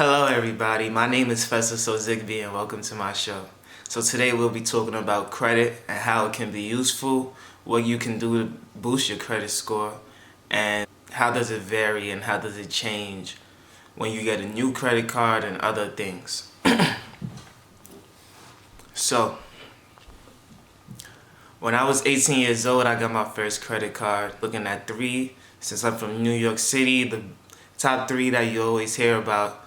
Hello everybody, my name is Festus Ozigby and welcome to my show. So today we'll be talking about credit and how it can be useful, what you can do to boost your credit score, and how does it vary and how does it change when you get a new credit card and other things. So, when I was 18 years old, I got my first credit card. Looking at three, since I'm from New York City, the top three that you always hear about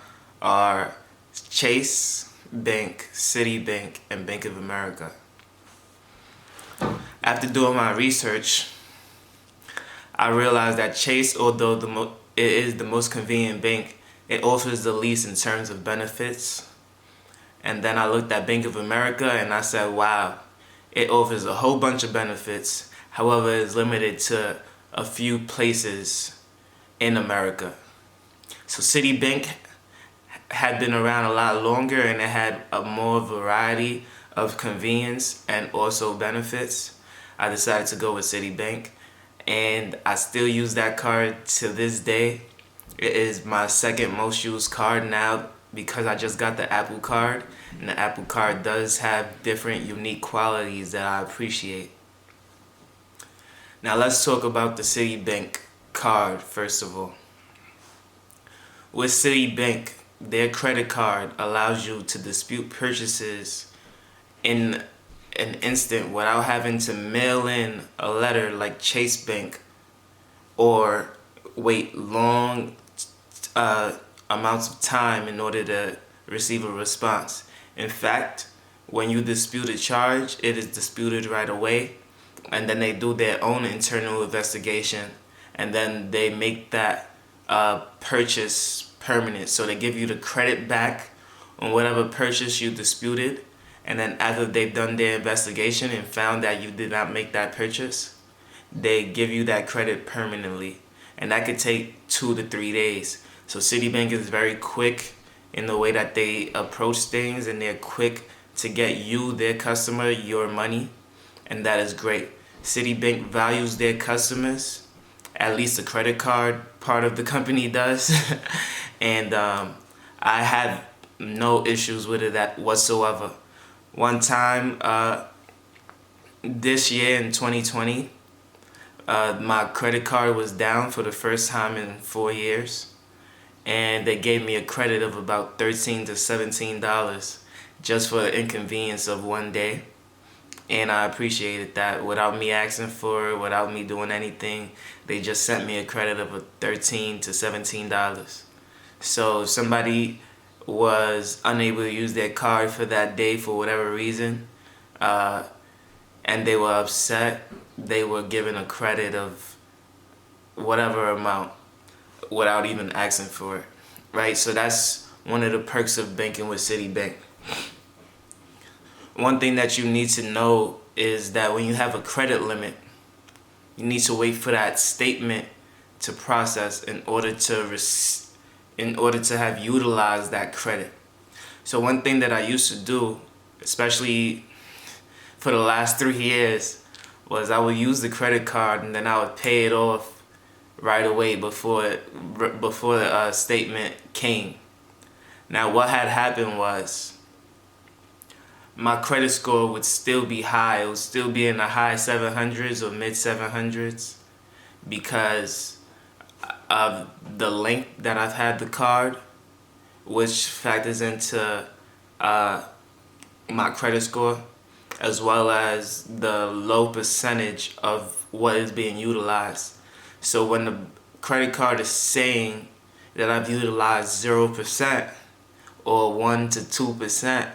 are Chase Bank, Citibank, and Bank of America. After doing my research, I realized that Chase, although it is the most convenient bank, it offers the least in terms of benefits. And then I looked at Bank of America and I said, wow, it offers a whole bunch of benefits. However, it's limited to a few places in America. So Citibank had been around a lot longer and it had a more variety of convenience and also benefits. I decided to go with Citibank and I still use that card to this day. It is my second most used card now because I just got the Apple Card, and the Apple Card does have different unique qualities that I appreciate. Now let's talk about the Citibank card first of all. With Citibank, their credit card allows you to dispute purchases in an instant without having to mail in a letter like Chase Bank or wait long amounts of time in order to receive a response. In fact, when you dispute a charge, it is disputed right away, and then they do their own internal investigation, and then they make that purchase permanent. So they give you the credit back on whatever purchase you disputed, and then after they've done their investigation and found that you did not make that purchase, they give you that credit permanently, and that could take 2 to 3 days. So Citibank is very quick in the way that they approach things, and they're quick to get you, their customer, your money, and that is great. Citibank values their customers, at least the credit card part of the company does, and I had no issues with it whatsoever. One time, this year in 2020, my credit card was down for the first time in 4 years, and they gave me a credit of about $13 to $17 just for the inconvenience of one day. And I appreciated that. Without me asking for it, without me doing anything, they just sent me a credit of $13 to $17. So if somebody was unable to use their card for that day for whatever reason, and they were upset, they were given a credit of whatever amount without even asking for it, right? So that's one of the perks of banking with Citibank. One thing that you need to know is that when you have a credit limit, you need to wait for that statement to process in order to have utilized that credit. So one thing that I used to do, especially for the last 3 years, was I would use the credit card and then I would pay it off right away before the statement came. Now what had happened was my credit score would still be high. It would still be in the high 700s or mid 700s because of the length that I've had the card, which factors into my credit score, as well as the low percentage of what is being utilized. So when the credit card is saying that I've utilized 0% or 1 to 2%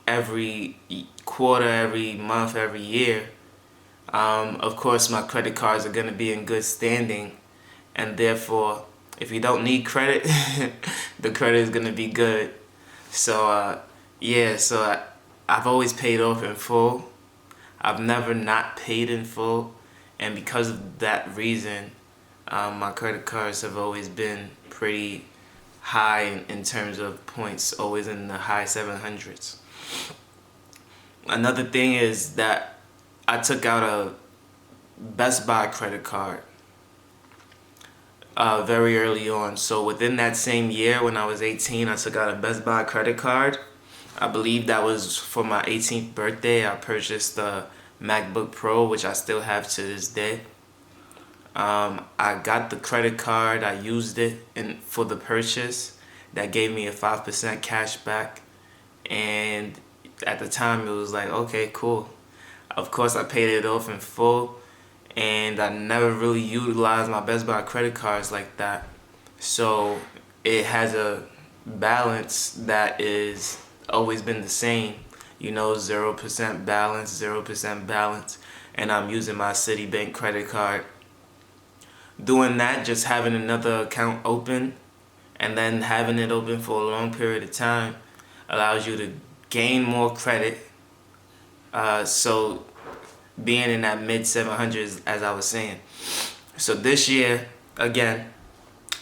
every quarter, every month, every year, of course my credit cards are going to be in good standing, and therefore if you don't need credit, the credit is going to be good. So I've always paid off in full. I've never not paid in full, and because of that reason, my credit cards have always been pretty high in terms of points, always in the high 700s. Another thing is that I took out a Best Buy credit card. very early on. So within that same year, when I was 18, I took out a Best Buy credit card. I believe that was for my 18th birthday. I purchased the MacBook Pro, which I still have to this day. I got the credit card. I used it for the purchase. That gave me a 5% cash back. And at the time, it was like, okay, cool. Of course, I paid it off in full. And I never really utilized my Best Buy credit cards like that. So it has a balance that is always been the same. 0% balance, 0% balance. And I'm using my Citibank credit card. Doing that, just having another account open and then having it open for a long period of time allows you to gain more credit. So being in that mid 700s, as I was saying. So this year, again,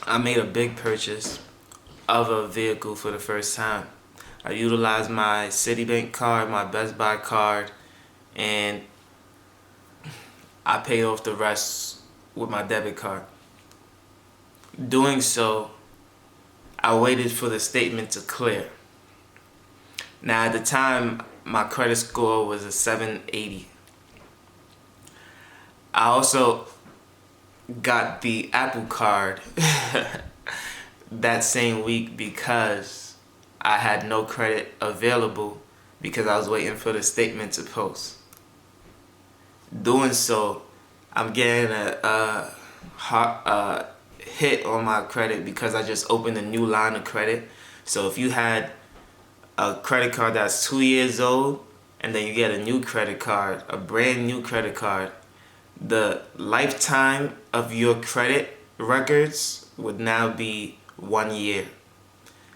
I made a big purchase of a vehicle for the first time. I utilized my Citibank card, my Best Buy card, and I paid off the rest with my debit card. Doing so, I waited for the statement to clear. Now at the time, my credit score was a 780. I also got the Apple Card that same week because I had no credit available because I was waiting for the statement to post. Doing so, I'm getting a hit on my credit because I just opened a new line of credit. So if you had a credit card that's 2 years old and then you get a new credit card, a brand new credit card, the lifetime of your credit records would now be 1 year.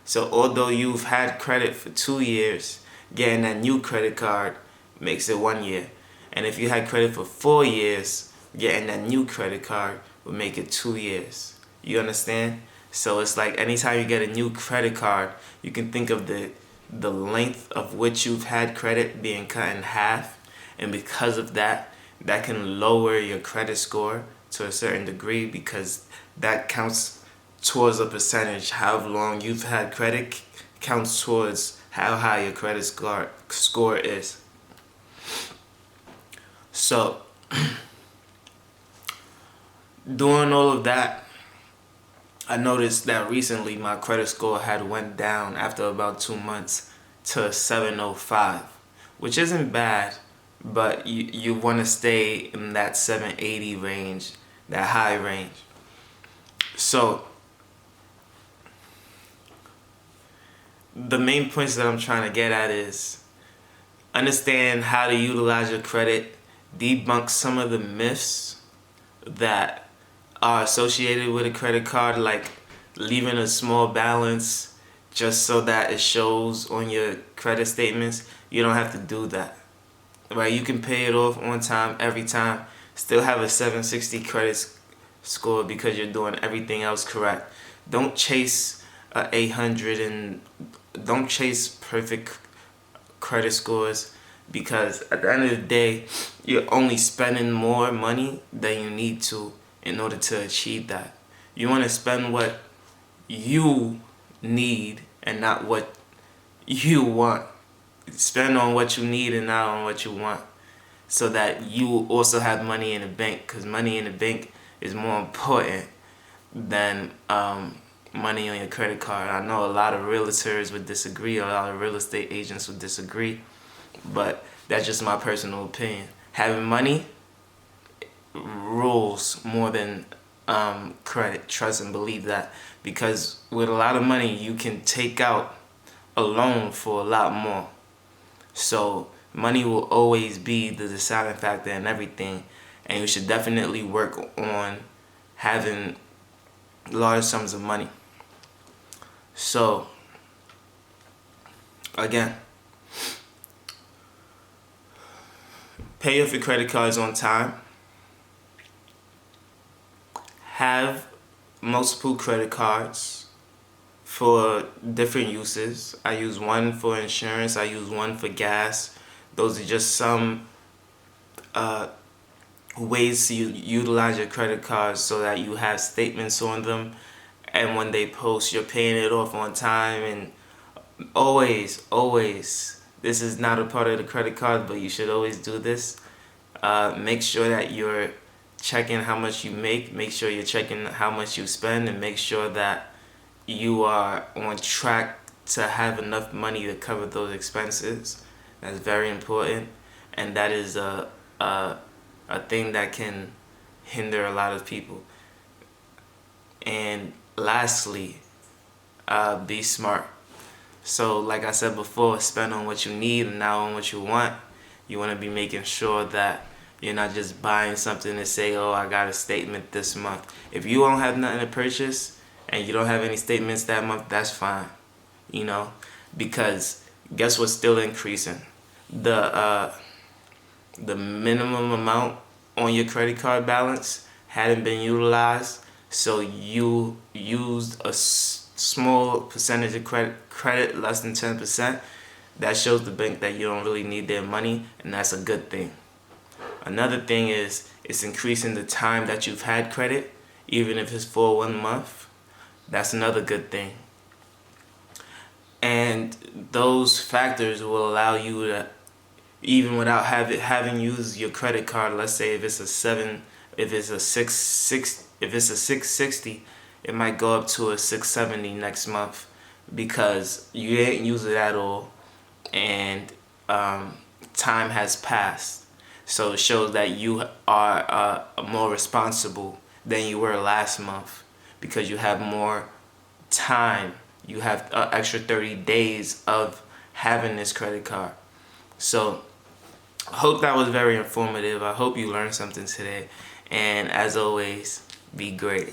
So although you've had credit for 2 years, getting that new credit card makes it 1 year. And if you had credit for 4 years, getting that new credit card would make it 2 years. You understand? So it's like anytime you get a new credit card, you can think of the length of which you've had credit being cut in half. And because of that, that can lower your credit score to a certain degree because that counts towards a percentage. How long you've had credit counts towards how high your credit score is. So, doing all of that, I noticed that recently my credit score had went down after about 2 months to 705, which isn't bad. But you want to stay in that 780 range, that high range. So the main points that I'm trying to get at is understand how to utilize your credit, debunk some of the myths that are associated with a credit card, like leaving a small balance just so that it shows on your credit statements. You don't have to do that. Right, you can pay it off on time every time, still have a 760 credit score because you're doing everything else correct. Don't chase a 800 and don't chase perfect credit scores because at the end of the day, you're only spending more money than you need to in order to achieve that. You want to spend what you need and not what you want. Spend on what you need and not on what you want, so that you also have money in the bank, because money in the bank is more important than money on your credit card. I know a lot of realtors would disagree, a lot of real estate agents would disagree, but that's just my personal opinion. Having money rules more than credit. Trust and believe that, because with a lot of money you can take out a loan for a lot more. So money will always be the deciding factor in everything, and you should definitely work on having large sums of money. So again, pay off your credit cards on time. Have multiple credit cards for different uses. I use one for insurance, I use one for gas. Those are just some ways to utilize your credit cards so that you have statements on them, and when they post, you're paying it off on time. And always, this is not a part of the credit card, but you should always do this. Make sure that you're checking how much you make sure you're checking how much you spend, and make sure that you are on track to have enough money to cover those expenses. That's very important, and that is a thing that can hinder a lot of people. And lastly, be smart. So like I said before, spend on what you need and not on what you want. You want to be making sure that you're not just buying something to say, oh, I got a statement this month. If you don't have nothing to purchase and you don't have any statements that month, that's fine. You know, because guess what's still increasing? The minimum amount on your credit card balance hadn't been utilized, so you used a small percentage of credit, less than 10%. That shows the bank that you don't really need their money, and that's a good thing. Another thing is it's increasing the time that you've had credit, even if it's for 1 month. That's another good thing. And those factors will allow you to, even without having used your credit card, let's say if it's a 660, it might go up to a 670 next month because you didn't use it at all, and time has passed. So it shows that you are more responsible than you were last month because you have more time. You have an extra 30 days of having this credit card. So I hope that was very informative. I hope you learned something today. And as always, be great.